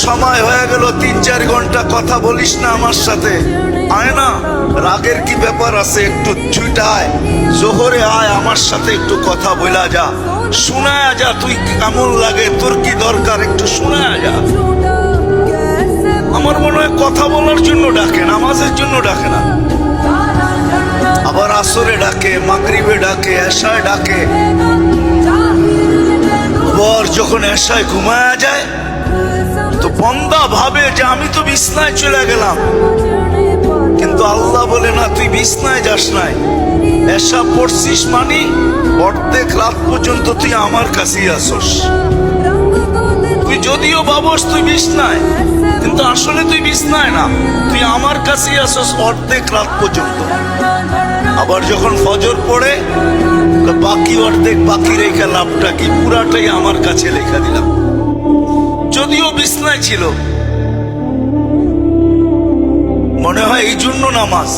সময় হয়ে গেল, 3-4 ঘন্টা কথা বলিস না আমার সাথে। আয় না, রাগের কি ব্যাপার আছে? একটু ছুটায় জোহরে আয়, আমার সাথে একটু কথা বলা যা, শোনায়া যা, তুই কেমন লাগে, তোর কি দরকার, একটু শোনায়া যা। আমার মনে হয় কথা বলার জন্য ডাকে, নামাজের জন্য ডাকে না। আবার আসরে ডাকে, মাগরিবে ডাকে, এশায় ডাকে। আবার যখন এশায় ঘুমায়া যায় তো বন্দা ভাবে যে আমি তো বিছনায় চলে গেলাম, কিন্তু আল্লাহ বলে না, তুই বিছনায় যাস নাই। এশা পড়ছিস মানে অর্ধেক রাত পর্যন্ত তুই আমার কাছেই আসস। তুই যদিও ভাবস তুই বিছনায়, কিন্তু আসলে তুই বিছনায় না, তুই আমার কাছেই আসস অর্ধেক রাত পর্যন্ত। আবার যখন ফজর পড়ে বাকি অর্ধেক বাকি রেখা লাভটা কি, পুরাটাই আমার কাছে লেখা দিলাম, যদিও বিছনায় ছিল। মনে হয় এই জন্য নামাজ।